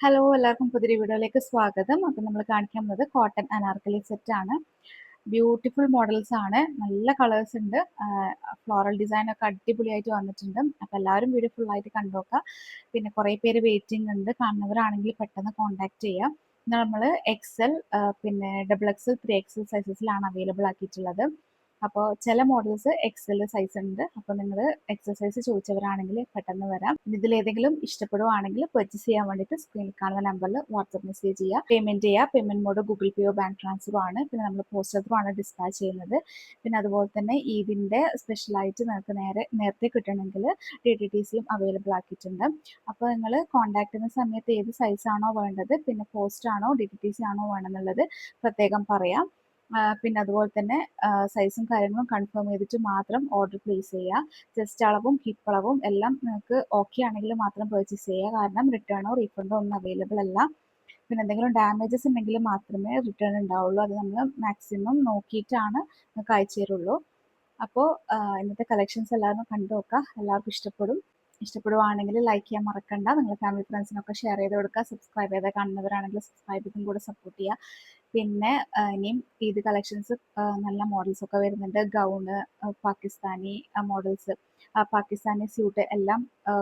Hello എല്ലാവർക്കും പുതിയൊരു വീഡിയോയിലേക്ക് സ്വാഗതം. അപ്പം നമ്മൾ കാണിക്കാൻ പോകുന്നത് കോട്ടൺ അനാർക്കലി സെറ്റ് ആണ്. ബ്യൂട്ടിഫുൾ മോഡൽസ് ആണ്, നല്ല കളേഴ്സ് ഉണ്ട്, ഫ്ലോറൽ ഡിസൈൻ ഒക്കെ അടിപൊളിയായിട്ട് വന്നിട്ടുണ്ട്. അപ്പം എല്ലാവരും വീഡിയോ ഫുൾ ആയിട്ട് കണ്ടുനോക്കുക. പിന്നെ കുറേ പേര് വെയിറ്റിംഗ് ഉണ്ട്, കാണുന്നവരാണെങ്കിൽ പെട്ടെന്ന് കോൺടാക്ട് ചെയ്യുക. നമ്മൾ എക്സൽ, പിന്നെ ഡബിൾ എക്സൽ, 3XL സൈസസിലാണ് അവൈലബിൾ ആക്കിയിട്ടുള്ളത്. അപ്പോൾ ചില മോഡൽസ് എക്സൽ സൈസ് ഉണ്ട്. അപ്പോൾ നിങ്ങൾ എക്സൽ സൈസ് ചോദിച്ചവരാണെങ്കിൽ പെട്ടെന്ന് വരാം. ഇതിലേതെങ്കിലും ഇഷ്ടപ്പെടുവാണെങ്കിൽ പർച്ചേസ് ചെയ്യാൻ വേണ്ടിയിട്ട് സ്ക്രീനിൽ കാണുന്ന നമ്പറിൽ വാട്സ്ആപ്പ് മെസ്സേജ് ചെയ്യുക. പേയ്മെന്റ് ചെയ്യുക. പേയ്മെന്റ് മോഡ് ഗൂഗിൾ പേയോ ബാങ്ക് ട്രാൻസ്ഫറോ ആണ്. പിന്നെ നമ്മൾ പോസ്റ്റർ ത്രൂ ആണ് ഡിസ്പാച്ച് ചെയ്യുന്നത്. പിന്നെ അതുപോലെ തന്നെ ഇതിൻ്റെ സ്പെഷ്യലായിട്ട് നിങ്ങൾക്ക് നേരത്തെ കിട്ടണമെങ്കിൽ DTTCയും അവൈലബിൾ ആക്കിയിട്ടുണ്ട്. അപ്പോൾ നിങ്ങൾ കോൺടാക്ട് ചെയ്യുന്ന സമയത്ത് ഏത് സൈസാണോ വേണ്ടത്, പിന്നെ പോസ്റ്റ് ആണോ DTTC ആണോ വേണമെന്നുള്ളത് പ്രത്യേകം പറയാം. പിന്നെ അതുപോലെ തന്നെ സൈസും കാര്യങ്ങളും കൺഫേം ചെയ്തിട്ട് മാത്രം ഓർഡർ പ്ലേസ് ചെയ്യുക. ചെസ്റ്റ് അളവും ഹിപ്പ് അളവും എല്ലാം നിങ്ങൾക്ക് ഓക്കെ ആണെങ്കിൽ മാത്രം പർച്ചേസ് ചെയ്യുക. കാരണം റിട്ടേണോ റീഫണ്ടോ ഒന്നും അവൈലബിൾ അല്ല. പിന്നെ എന്തെങ്കിലും ഡാമേജസ് ഉണ്ടെങ്കിൽ മാത്രമേ റിട്ടേൺ ഉണ്ടാവുള്ളൂ. അത് നമ്മൾ മാക്സിമം നോക്കിയിട്ടാണ് നിങ്ങൾക്ക് അയച്ചു തരുള്ളൂ. അപ്പോൾ ഇന്നത്തെ കളക്ഷൻസ് എല്ലാവരും കണ്ടു നോക്കുക. എല്ലാവർക്കും ഇഷ്ടപ്പെടുവാണെങ്കിൽ ലൈക്ക് ചെയ്യാൻ മറക്കണ്ട. നിങ്ങൾ ഫാമിലി ഫ്രണ്ട്സിനൊക്കെ ഷെയർ ചെയ്ത് കൊടുക്കുക. സബ്സ്ക്രൈബ് ചെയ്ത് കാണുന്നവരാണെങ്കിൽ സബ്സ്ക്രൈബ് ചെയ്തും കൂടെ സപ്പോർട്ട് ചെയ്യുക. പിന്നെ ഇനിയും ഈദ് കളക്ഷൻസ് നല്ല മോഡൽസ് ഒക്കെ വരുന്നുണ്ട്. Gown, Pakistani models, Pakistani suit എല്ലാം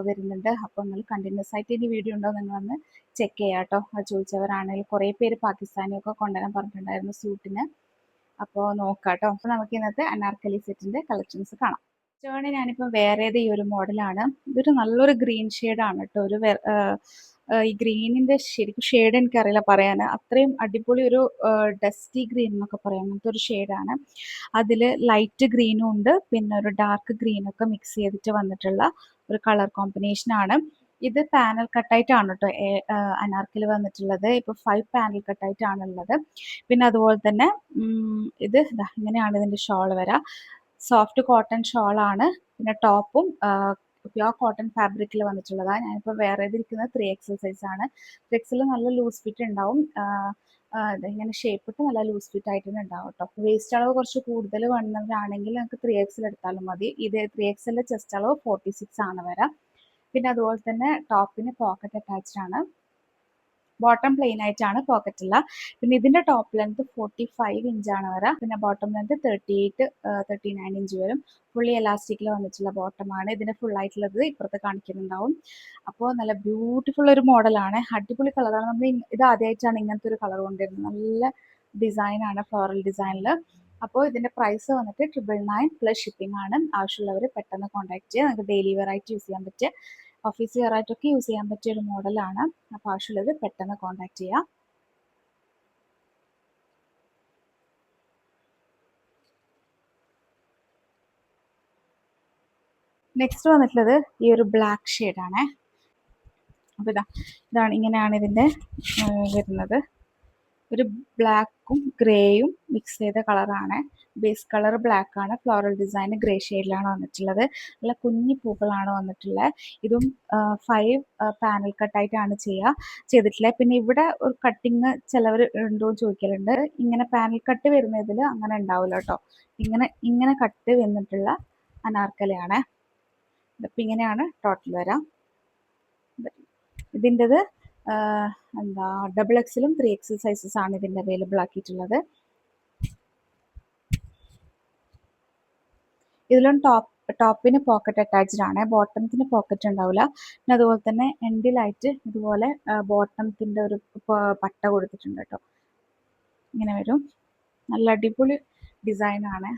വരുന്നുണ്ട്. അപ്പോൾ നിങ്ങൾ കണ്ടിന്യൂസ് ആയിട്ട് ഇനി വീഡിയോ ഉണ്ടോ നിങ്ങളൊന്ന് ചെക്ക് ചെയ്യാം കേട്ടോ. അത് ചോദിച്ചവരാണെങ്കിൽ കുറേ പേര് പാകിസ്ഥാനിയൊക്കെ കൊണ്ടുവരാൻ പറഞ്ഞിട്ടുണ്ടായിരുന്നു സ്യൂട്ടിന്. അപ്പോൾ നോക്കാം കേട്ടോ. അപ്പോൾ നമുക്ക് ഇന്നത്തെ അനാർക്കലി സെറ്റിന്റെ കളക്ഷൻസ് കാണാം. സ്റ്റേണ് ഞാനിപ്പോൾ വേറേത് ഈ ഒരു മോഡലാണ്. ഇതൊരു നല്ലൊരു ഗ്രീൻ ഷെയ്ഡാണ് കേട്ടോ. ഈ ഗ്രീനിന്റെ ശരിക്കും ഷെയ്ഡ് എനിക്കറിയില്ല പറയാൻ. അത്രയും അടിപൊളി ഒരു ഡസ്റ്റി ഗ്രീൻ എന്നൊക്കെ പറയാം, അങ്ങനത്തെ ഒരു ഷെയ്ഡാണ്. അതിൽ ലൈറ്റ് ഗ്രീനും ഉണ്ട്, പിന്നെ ഒരു ഡാർക്ക് ഗ്രീനൊക്കെ മിക്സ് ചെയ്തിട്ട് വന്നിട്ടുള്ള ഒരു കളർ കോമ്പിനേഷനാണ്. ഇത് പാനൽ കട്ടായിട്ടാണ് കേട്ടോ അനാർക്കലി വന്നിട്ടുള്ളത്. ഇപ്പോൾ 5 പാനൽ കട്ടായിട്ടാണുള്ളത്. പിന്നെ അതുപോലെ തന്നെ ഇത് ഇങ്ങനെയാണ് ഇതിൻ്റെ ഷോൾ വരാം. സോഫ്റ്റ് കോട്ടൺ ഷോളാണ്. പിന്നെ ടോപ്പും പ്യോർ കോട്ടൺ ഫാബ്രിക്കിൽ വന്നിട്ടുള്ളതാണ്. ഞാനിപ്പോൾ വേറെ ഇരിക്കുന്നത് 3XL സൈസാണ്. 3XL നല്ല ലൂസ് ഫിറ്റ് ഉണ്ടാവും. ഇങ്ങനെ ഷേപ്പ് ഇട്ട് നല്ല ലൂസ് ഫിറ്റ് ആയിട്ട് തന്നെ ഉണ്ടാവും കേട്ടോ. വേസ്റ്റ് അളവ് കുറച്ച് കൂടുതൽ വേണമെന്നാണെങ്കിൽ നമുക്ക് 3XL എടുത്താലും മതി. ഇത് 3XL ചെസ്റ്റ് അളവ് 46 ആണ് വരാം. പിന്നെ അതുപോലെ തന്നെ ടോപ്പിന് പോക്കറ്റ് അറ്റാച്ച്ഡ് ആണ്. ബോട്ടം പ്ലെയിൻ ആയിട്ടാണ്, പോക്കറ്റ് ഇല്ല. പിന്നെ ഇതിന്റെ ടോപ്പ് ലെങ്ത് 45 ഇഞ്ചാണ് വരാം. പിന്നെ ബോട്ടം ലെങ്ത് 39 ഇഞ്ച് വരും. ഫുള്ളി എലാസ്റ്റിക്കിൽ വന്നിട്ടുള്ള ബോട്ടമാണ്. ഇതിന്റെ ഫുൾ ആയിട്ടുള്ളത് ഇപ്പുറത്ത് കാണിക്കുന്നുണ്ടാവും. അപ്പോൾ നല്ല ബ്യൂട്ടിഫുൾ ഒരു മോഡലാണ്, അടിപൊളി കളറാണ്. നമ്മൾ ഇത് ആദ്യമായിട്ടാണ് ഇങ്ങനത്തെ ഒരു കളർ കൊണ്ടുവരുന്നത്. നല്ല ഡിസൈനാണ്, ഫ്ലോറൽ ഡിസൈനിൽ. അപ്പോൾ ഇതിന്റെ പ്രൈസ് വന്നിട്ട് 999 പ്ലസ് ഷിപ്പിംഗ് ആണ്. ആവശ്യമുള്ളവർ പെട്ടെന്ന് കോൺടാക്ട് ചെയ്യുക. നമുക്ക് ഡെയിലി വെയർ ആയിട്ട് യൂസ് ചെയ്യാൻ പറ്റിയ, ഓഫീസ് വെയർ ആയിട്ടൊക്കെ യൂസ് ചെയ്യാൻ പറ്റിയ ഒരു മോഡലാണ്. അപ്പോൾ ആവശ്യമുള്ളത് പെട്ടെന്ന് കോൺടാക്ട് ചെയ്യാം. നെക്സ്റ്റ് വന്നിട്ടുള്ളത് ഈ ഒരു ബ്ലാക്ക് ഷെയ്ഡാണ്. അപ്പോൾ ഇങ്ങനെയാണ് ഇതിൻ്റെ വരുന്നത്. ഒരു ബ്ലാക്കും ഗ്രേയും മിക്സ് ചെയ്ത കളറാണ്. ബേസ് കളർ ബ്ലാക്ക് ആണ്, ഫ്ലോറൽ ഡിസൈൻ ഗ്രേ ഷെയ്ഡിലാണ് വന്നിട്ടുള്ളത്. നല്ല കുഞ്ഞു പൂക്കളാണ് വന്നിട്ടുള്ളത്. ഇതും 5 പാനൽ കട്ടായിട്ടാണ് ചെയ്തിട്ടുള്ളത്. പിന്നെ ഇവിടെ ഒരു കട്ടിങ് ചിലവർ ഉണ്ടോ എന്ന് ചോദിക്കലുണ്ട്. ഇങ്ങനെ പാനൽ കട്ട് വരുന്നതിൽ അങ്ങനെ ഉണ്ടാവില്ല കേട്ടോ. ഇങ്ങനെ കട്ട് വന്നിട്ടുള്ള അനാർക്കലിയാണ്. ഇപ്പം ഇങ്ങനെയാണ് ടോട്ടൽ വരാം. ഇതിൻ്റെത് ഡബിൾ എക്സലും 3XL സൈസസ് ആണ് ഇതിൻ്റെ അവൈലബിൾ ആക്കിയിട്ടുള്ളത്. ഇതിലും ടോപ്പിന് പോക്കറ്റ് അറ്റാച്ച്ഡ് ആണ്. ബോട്ടത്തിന് പോക്കറ്റ് ഉണ്ടാവില്ല. പിന്നെ അതുപോലെ തന്നെ എൻഡിലായിട്ട് ഇതുപോലെ ബോട്ടത്തിൻ്റെ ഒരു പട്ട കൊടുത്തിട്ടുണ്ട് കേട്ടോ. ഇങ്ങനെ വരും. നല്ല അടിപൊളി ഡിസൈനാണ്,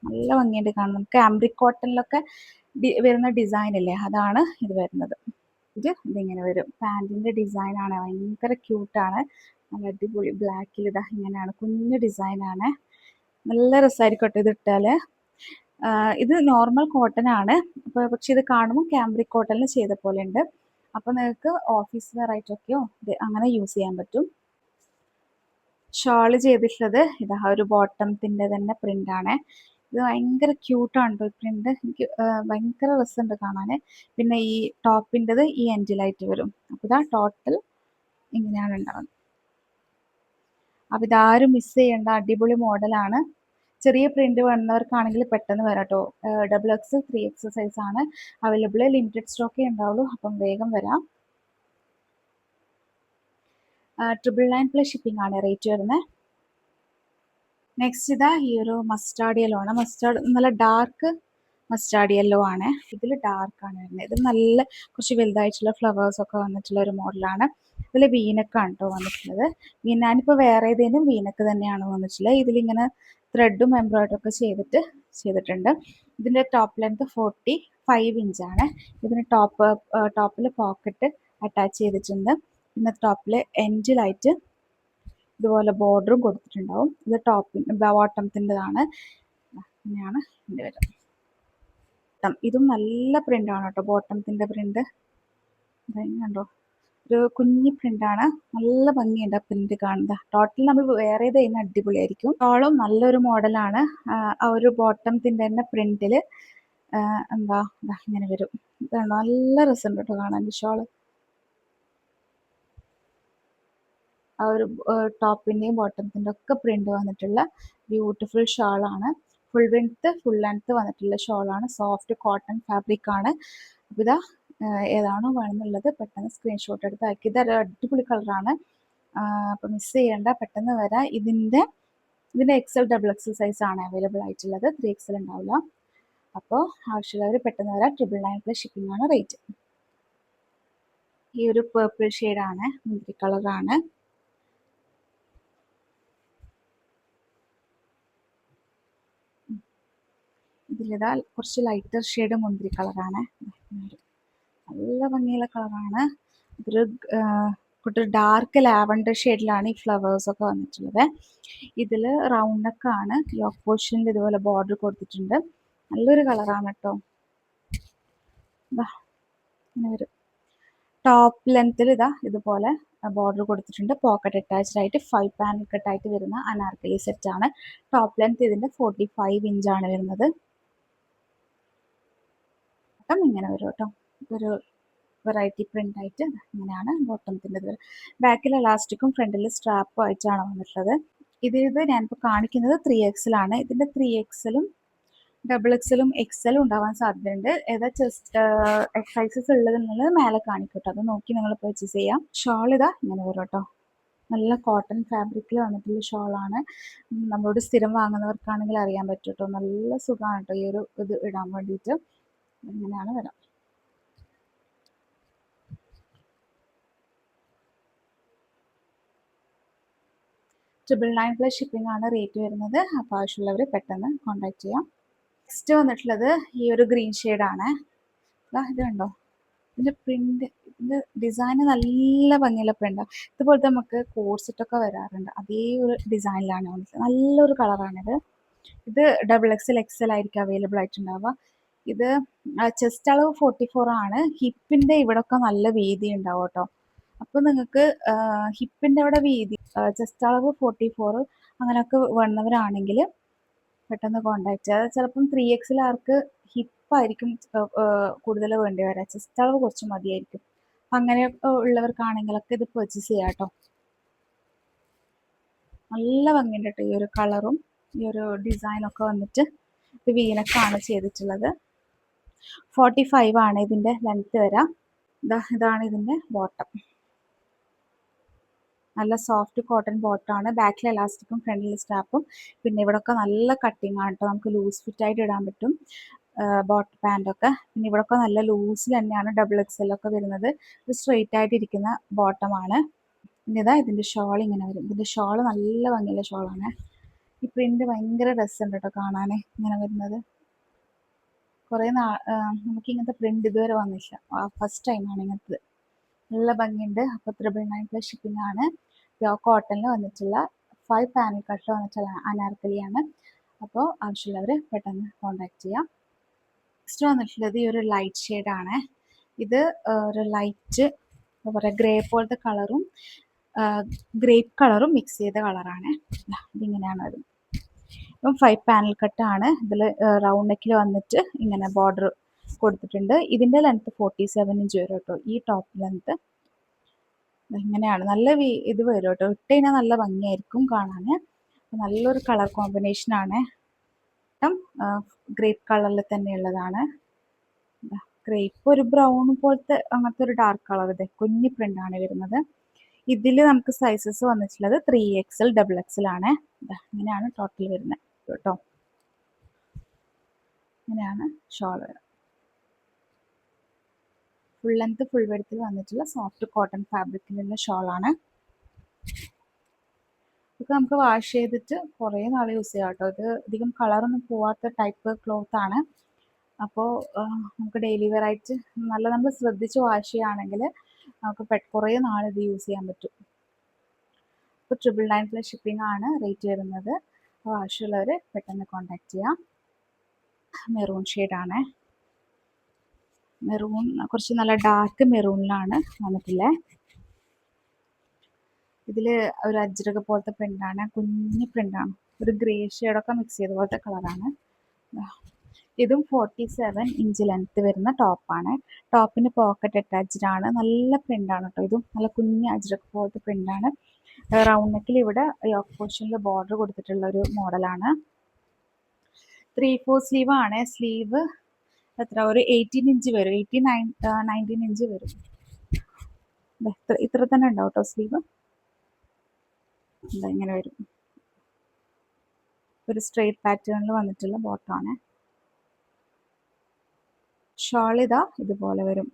നല്ല ഭംഗിയുണ്ട് കാണാൻ. നമുക്ക് ആംബ്രിക് കോട്ടണിലൊക്കെ വരുന്ന ഡിസൈൻ ഇല്ലേ, അതാണ് ഇത് വരുന്നത്. ഇതിങ്ങനെ വരും. പാൻറ്റിൻ്റെ ഡിസൈനാണ്, ഭയങ്കര ക്യൂട്ടാണ്. നല്ല അടിപൊളി ബ്ലാക്കിൽ ഇങ്ങനെയാണ്, കുഞ്ഞു ഡിസൈനാണ്. നല്ല രസമായിരിക്കും കേട്ടോ ഇത് ഇട്ടാൽ. ഇത് നോർമൽ കോട്ടൺ ആണ്. പക്ഷെ ഇത് കാണുമ്പോൾ ക്യാമ്പ്രിക് കോട്ടണിൽ ചെയ്ത പോലെ ഉണ്ട്. അപ്പോൾ നിങ്ങൾക്ക് ഓഫീസ് വെയർ ആയിട്ടൊക്കെയോ അങ്ങനെ യൂസ് ചെയ്യാൻ പറ്റും. ഷോള് ചെയ്തിട്ടുള്ളത് ഒരു ബോട്ടത്തിൻ്റെ തന്നെ പ്രിൻ്റാണ്. ഇത് ഭയങ്കര ക്യൂട്ടാണ് കേട്ടോ ഈ പ്രിന്റ്. എനിക്ക് ഭയങ്കര രസമുണ്ട് കാണാൻ. പിന്നെ ഈ ടോപ്പിൻ്റെത് ഈ എൻഡിലായിട്ട് വരും. അപ്പോൾ ടോട്ടൽ ഇങ്ങനെയാണ് ഉണ്ടാവുന്നത്. അപ്പോൾ ഇതാരും മിസ് ചെയ്യേണ്ട അടിപൊളി മോഡലാണ്. ചെറിയ പ്രിന്റ് വേണമെന്നവർക്കാണെങ്കിൽ പെട്ടെന്ന് വരാം കേട്ടോ. ഡബിൾ എക്സ് 3XL സൈസാണ് അവൈലബിൾ. ലിമിറ്റഡ് സ്റ്റോക്കേ ഉണ്ടാവുള്ളൂ. അപ്പം വേഗം വരാം. 999 ഷിപ്പിംഗ് ആണ് റേറ്റ് വരുന്നത്. നെക്സ്റ്റ് ഇതാ ഈ ഒരു മസ്റ്റാർഡ് യെല്ലോ ആണ്. മസ്റ്റാർഡ് നല്ല ഡാർക്ക് മസ്റ്റാർഡ് യെല്ലോ ആണ്. ഇതിൽ ഡാർക്ക് ആണ് വരുന്നത്. ഇത് നല്ല കുറച്ച് വലുതായിട്ടുള്ള ഫ്ലവേഴ്സ് ഒക്കെ വന്നിട്ടുള്ള ഒരു മോഡലാണ്. ഇതിൽ വീനക്കാണ് കേട്ടോ വന്നിട്ടുള്ളത്. ഞാനിപ്പോൾ വേറെ ഏതെങ്കിലും വീനക്ക് തന്നെയാണ് വന്നിട്ടുള്ളത്. ഇതിലിങ്ങനെ ത്രെഡും എംബ്രോയിഡറി ഒക്കെ ചെയ്തിട്ടുണ്ട്. ഇതിൻ്റെ ടോപ്പ് ലെങ്ത് 45 ഇഞ്ചാണ്. ഇതിന് ടോപ്പിൽ പോക്കറ്റ് അറ്റാച്ച് ചെയ്തിട്ടുണ്ട്. പിന്നെ ടോപ്പിൽ എൻഡിലായിട്ട് ഇതുപോലെ ബോർഡറും കൊടുത്തിട്ടുണ്ടാവും. ഇത് ബോട്ടത്തിൻ്റെതാണ്. ഇങ്ങനെയാണ് ഇതിൻ്റെ വരുന്നത്. ഇതും നല്ല പ്രിൻ്റാണ് കേട്ടോ. ബോട്ടത്തിൻ്റെ പ്രിൻ്റ് കണ്ടോ, ഒരു കുഞ്ഞി പ്രിൻ്റാണ്. നല്ല ഭംഗിയുണ്ട് ആ പ്രിൻ്റ് കാണുന്നത്. ടോട്ടൽ നമ്മൾ വേറെ ഇത് ചെയ്യുന്ന അടിപൊളിയായിരിക്കും. ഷോളും നല്ലൊരു മോഡലാണ്. ആ ഒരു ബോട്ടത്തിൻ്റെ തന്നെ പ്രിൻറ്റിൽ എന്താ ഇങ്ങനെ വരും. ഇതാണ് നല്ല രസമുണ്ട് കേട്ടോ കാണാൻ ഷോള്. ആ ഒരു ടോപ്പിൻ്റെയും ബോട്ടത്തിൻ്റെ ഒക്കെ പ്രിൻ്റ് വന്നിട്ടുള്ള ബ്യൂട്ടിഫുൾ ഷാളാണ്. ഫുൾ ലെങ്ത്ത് വന്നിട്ടുള്ള ഷോളാണ്. സോഫ്റ്റ് കോട്ടൺ ഫാബ്രിക് ആണ്. അപ്പോൾ ഇതാ ഏതാണോ വേണമെന്നുള്ളത് പെട്ടെന്ന് സ്ക്രീൻഷോട്ട് എടുത്ത് അയക്കി. ഇത് അടിപൊളി കളറാണ്. അപ്പോൾ മിസ് ചെയ്യേണ്ട, പെട്ടെന്ന് വരാം. ഇതിൻ്റെ XL XXL സൈസാണ് അവൈലബിൾ ആയിട്ടുള്ളത്. 3XL ഉണ്ടാവില്ല. അപ്പോൾ ആവശ്യമുള്ളവർ പെട്ടെന്ന് വരാം. 999 ഷിപ്പിംഗ് ആണ് റേറ്റ്. ഈ ഒരു പേർപ്പിൾ ഷെയ്ഡാണ്, മുന്തിരി കളറാണ്. ഇതിലിതാ കുറച്ച് ലൈറ്റർ ഷെയ്ഡ് മുന്തിരി കളറാണ്. നല്ല ഭംഗിയുള്ള കളറാണ്. ഇതൊരു ഡാർക്ക് ലാവൻഡർ ഷെയ്ഡിലാണ് ഈ ഫ്ലവേഴ്സ് ഒക്കെ വന്നിട്ടുള്ളത്. ഇതിൽ റൗണ്ട് നെക്കാണ്. യോക്ക് പോർഷനിൽ ഇതുപോലെ ബോർഡർ കൊടുത്തിട്ടുണ്ട്. നല്ലൊരു കളറാണ് കേട്ടോ. ഇങ്ങനെ വരും. ടോപ്പ് ലെങ്ത്തിൽ ഇതാ ഇതുപോലെ ബോർഡർ കൊടുത്തിട്ടുണ്ട്. പോക്കറ്റ് അറ്റാച്ച്ഡ് ആയിട്ട് 5 പാനൽ കട്ടായിട്ട് വരുന്ന അനാർക്കലി സെറ്റാണ്. ടോപ്പ് ലെങ്ത് ഇതിൻ്റെ 45 ഇഞ്ചാണ് വരുന്നത്. ഇങ്ങനെ വരും കേട്ടോ. ഒരു വെറൈറ്റി പ്രിന്റ് ആയിട്ട് ഇങ്ങനെയാണ് ബോട്ടത്തിൻ്റെ ഇത്. ബാക്കിൽ എലാസ്റ്റിക്കും ഫ്രണ്ടിൽ സ്ട്രാപ്പും ആയിട്ടാണ് വന്നിട്ടുള്ളത്. ഇത് ഞാനിപ്പോൾ കാണിക്കുന്നത് 3XL ആണ്. ഇതിൻ്റെ 3XL XXL XL ഉണ്ടാവാൻ സാധ്യതയുണ്ട്. ഏതാ ചെസ്റ്റ് സൈസസ് ഉള്ളതെന്നുള്ളത് മേലെ കാണിക്കട്ടോ. അത് നോക്കി നിങ്ങൾ പർച്ചേസ് ചെയ്യാം. ഷോൾ ഇതാ ഇങ്ങനെ വരും കേട്ടോ. നല്ല കോട്ടൺ ഫാബ്രിക്കിൽ വന്നിട്ടുള്ള ഷോളാണ്. നമ്മളോട് സ്ഥിരം വാങ്ങുന്നവർക്കാണെങ്കിൽ അറിയാൻ പറ്റും കേട്ടോ. നല്ല സുഖമാണ് കേട്ടോ ഈ ഒരു ഇത് ഇടാൻ വേണ്ടിയിട്ട്. ഇങ്ങനെയാണ് വരാം. $999 ഷിപ്പിംഗ് ആണ് റേറ്റ് വരുന്നത്. അപ്പോൾ ആവശ്യമുള്ളവർ പെട്ടെന്ന് കോൺടാക്ട് ചെയ്യാം. നെക്സ്റ്റ് വന്നിട്ടുള്ളത് ഈ ഒരു ഗ്രീൻ ഷെയ്ഡാണ്. ഇത് കണ്ടോ, ഇതിൻ്റെ പ്രിന്റ്, ഇതിൻ്റെ ഡിസൈൻ നല്ല ഭംഗിയുള്ള പ്രിന്റാണ്. ഇതുപോലത്തെ നമുക്ക് കോഴ്സെറ്റൊക്കെ വരാറുണ്ട്. അതേ ഒരു ഡിസൈനിലാണ് വന്നിട്ടുള്ളത്. നല്ലൊരു കളറാണിത്. ഇത് XXL XL ആയിരിക്കും അവൈലബിൾ ആയിട്ടുണ്ടാവുക. ഇത് ചെസ്റ്റ് അളവ് 44 ആണ്. ഹിപ്പിൻ്റെ ഇവിടെയൊക്കെ നല്ല വീതി ഉണ്ടാവും കേട്ടോ. അപ്പോൾ നിങ്ങൾക്ക് ഹിപ്പിൻ്റെ അവിടെ വീതി, ചെസ്റ്റ് അളവ് 44 അങ്ങനെയൊക്കെ വേണ്ടവരാണെങ്കിൽ പെട്ടെന്ന് കോൺടാക്ട് ചെയ്യുക. ചിലപ്പം 3XL ആർക്ക് ഹിപ്പായിരിക്കും കൂടുതൽ വേണ്ടി വരാം. ചെസ്റ്റ് അളവ് കുറച്ച് മതിയായിരിക്കും. അങ്ങനെ ഉള്ളവർക്കാണെങ്കിലൊക്കെ ഇത് പർച്ചേസ് ചെയ്യാം കേട്ടോ. നല്ല ഭംഗിയുണ്ട് കേട്ടോ ഈ ഒരു കളറും ഈ ഒരു ഡിസൈനൊക്കെ വന്നിട്ട്. ഇത് വീനക്കാണ് ചെയ്തിട്ടുള്ളത്. 45 ആണ് ഇതിൻ്റെ ലെങ്ത്ത് വരാം. ഇതാണ് ഇതിൻ്റെ ബോട്ടം. നല്ല സോഫ്റ്റ് കോട്ടൺ ബോട്ടമാണ്. ബാക്കിൽ എലാസ്റ്റിക്കും ഫ്രണ്ടിൽ സ്റ്റാപ്പും. പിന്നെ ഇവിടെയൊക്കെ നല്ല കട്ടിങ് ആണ് കേട്ടോ. നമുക്ക് ലൂസ് ഫിറ്റ് ആയിട്ട് ഇടാൻ പറ്റും ബോട്ട് പാൻറ്റൊക്കെ. പിന്നെ ഇവിടെയൊക്കെ നല്ല ലൂസിൽ തന്നെയാണ് XXL ഒക്കെ വരുന്നത്. ഇത് സ്ട്രെയിറ്റ് ആയിട്ട് ഇരിക്കുന്ന ബോട്ടമാണ്. പിന്നെ ഇതാ ഇതിൻ്റെ ഷോൾ ഇങ്ങനെ വരും. ഇതിൻ്റെ ഷോൾ നല്ല ഭംഗിയുള്ള ഷോളാണ്. ഈ പ്രിന്റ് ഭയങ്കര രസമുണ്ട് കേട്ടോ കാണാൻ. ഇങ്ങനെ വരുന്നത് കുറേ നമുക്ക് ഇങ്ങനത്തെ പ്രിന്റ് ഇതുവരെ വന്നില്ല. ഫസ്റ്റ് ടൈമാണ് ഇങ്ങനത്തെ. നല്ല ഭംഗിയുണ്ട്. അപ്പോൾ 999 ഷിപ്പിംഗ് ആണ്. പ്യോർ കോട്ടണിൽ വന്നിട്ടുള്ള 5 പാനൽ കട്ട് വന്നിട്ടുള്ള അനാർക്കലിയാണ്. അപ്പോൾ ആവശ്യമുള്ളവർ പെട്ടെന്ന് കോൺടാക്ട് ചെയ്യാം. നെക്സ്റ്റ് വന്നിട്ടുള്ളത് ഈ ഒരു ലൈറ്റ് ഷെയ്ഡാണ്. ഇത് ഒരു ലൈറ്റ് എന്താ പറയുക, ഗ്രേ പോലത്തെ കളറും ഗ്രേപ്പ് കളറും മിക്സ് ചെയ്ത കളറാണ്. ഇതിങ്ങനെയാണ് വരുന്നത്. ഇപ്പം 5 പാനൽ കട്ടാണ്. ഇതിൽ റൗണ്ട് നെക്കിൽ വന്നിട്ട് ഇങ്ങനെ ബോർഡർ കൊടുത്തിട്ടുണ്ട്. ഇതിൻ്റെ ലെങ്ത്ത് 47 ഇഞ്ച് വരും കേട്ടോ. ഈ ടോപ്പ് ലെങ്ത്ത് ഇങ്ങനെയാണ്. നല്ല ഇത് വരും കേട്ടോ. ഇട്ട് കഴിഞ്ഞാൽ നല്ല ഭംഗിയായിരിക്കും കാണാൻ. നല്ലൊരു കളർ കോമ്പിനേഷനാണ്. ഗ്രേപ്പ് കളറിൽ തന്നെയുള്ളതാണ്. ഗ്രേപ്പ് ഒരു ബ്രൗൺ പോലത്തെ അങ്ങനത്തെ ഒരു ഡാർക്ക് കളർ. ഇത് കുഞ്ഞി പ്രിൻ്റാണ് വരുന്നത്. ഇതിൽ നമുക്ക് സൈസസ് വന്നിട്ടുള്ളത് 3XL XXL ആണ്. ഇങ്ങനെയാണ് ടോട്ടൽ വരുന്നത് കേട്ടോ. ഇങ്ങനെയാണ് ഷോൾ വരുന്നത്. ഫുൾ ലെങ്ത് ഫുൾ വെഡ്ത്തിൽ വന്നിട്ടുള്ള സോഫ്റ്റ് കോട്ടൺ ഫാബ്രിക്കിലുള്ള ഷോളാണ്. ഇതൊക്കെ നമുക്ക് വാഷ് ചെയ്തിട്ട് കുറേ നാൾ യൂസ് ചെയ്യാം കേട്ടോ. ഇത് അധികം കളറൊന്നും പോവാത്ത ടൈപ്പ് ക്ലോത്ത് ആണ്. അപ്പോൾ നമുക്ക് ഡെയിലി വെയർ ആയിട്ട് നമ്മൾ ശ്രദ്ധിച്ച് വാഷ് ചെയ്യുകയാണെങ്കിൽ നമുക്ക് കുറേ നാൾ ഇത് യൂസ് ചെയ്യാൻ പറ്റും. ഇപ്പോൾ 999+ ഷിപ്പിംഗ് ആണ് റേറ്റ് വരുന്നത്. അപ്പോൾ ആവശ്യമുള്ളവർ പെട്ടെന്ന് കോൺടാക്ട് ചെയ്യാം. മെറൂൺ ഷെയ്ഡാണ്. മെറൂൺ കുറച്ച് നല്ല ഡാർക്ക് മെറൂണിലാണ് വന്നിട്ടുള്ളത്. ഇതിൽ ഒരു അജ്രക പോലത്തെ പ്രിൻ്റാണ്, കുഞ്ഞ് പ്രിൻ്റാണ്, ഒരു ഗ്രേ ഷെയ്ഡൊക്കെ മിക്സ് ചെയ്ത പോലത്തെ കളറാണ്. ഇതും 47 ഇഞ്ച് ലെങ്ത്ത് വരുന്ന ടോപ്പാണ്. ടോപ്പിന് പോക്കറ്റ് അറ്റാച്ച്ഡ് ആണ്. നല്ല പ്രിൻ്റാണ് കേട്ടോ. ഇതും നല്ല കുഞ്ഞ് അജ്രക പോലത്തെ പ്രിൻ്റാണ്. റൗണ്ട് നെക്കിൽ ഇവിടെ യോക്ക് പോർഷനിൽ ബോർഡർ കൊടുത്തിട്ടുള്ള ഒരു മോഡലാണ്. 3/4 സ്ലീവ് ആണ്. സ്ലീവ് എത്ര ഒരു 18 ഇഞ്ച് വരും, 19 ഇഞ്ച് വരും. ഇത്ര തന്നെ ഉണ്ടാവും കേട്ടോ സ്ലീവ്. ഇങ്ങനെ വരും. ഒരു സ്ട്രെയിറ്റ് പാറ്റേണിൽ വന്നിട്ടുള്ള ബോട്ടമാണ്. ഷോൾ ഇതാ ഇതുപോലെ വരും.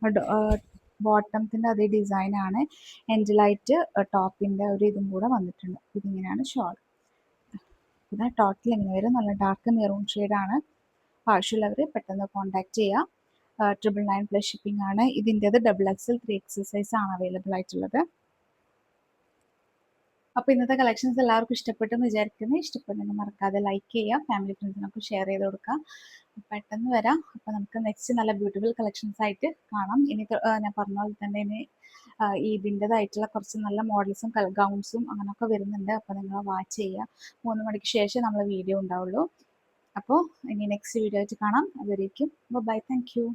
ബോട്ടത്തിൻ്റെ അതേ ഡിസൈനാണ്. എൻഡിലായിട്ട് ടോപ്പിൻ്റെ ഒരു ഇതും കൂടെ വന്നിട്ടുണ്ട്. ഇതിങ്ങനെയാണ് ഷോൾ. ഇത് ടോട്ടൽ ഇങ്ങനെ വരും. നല്ല ഡാർക്ക് മെറൂൺ ഷെയ്ഡാണ്. ആവശ്യമുള്ളവർ പെട്ടെന്ന് കോൺടാക്ട് ചെയ്യുക. 999+ ഷിപ്പിംഗ് ആണ്. ഇതിൻ്റെത് XXL 3XL സൈസ് ആണ് അവൈലബിൾ ആയിട്ടുള്ളത്. അപ്പോൾ ഇന്നത്തെ കളക്ഷൻസ് എല്ലാവർക്കും ഇഷ്ടപ്പെട്ടെന്ന് വിചാരിക്കുന്നു. ഇഷ്ടപ്പെടുന്നെങ്കിൽ മറക്കാതെ ലൈക്ക് ചെയ്യുക, ഫാമിലി ഫ്രണ്ട്സിനൊക്കെ ഷെയർ ചെയ്ത് കൊടുക്കുക. പെട്ടെന്ന് വരാം. അപ്പോൾ നമുക്ക് നെക്സ്റ്റ് നല്ല ബ്യൂട്ടിഫുൾ കളക്ഷൻസ് ആയിട്ട് കാണാം. ഇനി ഞാൻ പറഞ്ഞ പോലെ തന്നെ ഇനി ഇതിൻ്റെതായിട്ടുള്ള കുറച്ച് നല്ല മോഡൽസും ഗൗൺസും അങ്ങനെയൊക്കെ വരുന്നുണ്ട്. അപ്പോൾ നിങ്ങൾ വാച്ച് ചെയ്യുക. 3 മണിക്ക് ശേഷം നമ്മൾ വീഡിയോ ഉണ്ടാവുള്ളൂ. അപ്പോൾ ഇനി നെക്സ്റ്റ് വീഡിയോ ആയിട്ട് കാണാം. അതുവരേക്കും ബൈ. Thank you.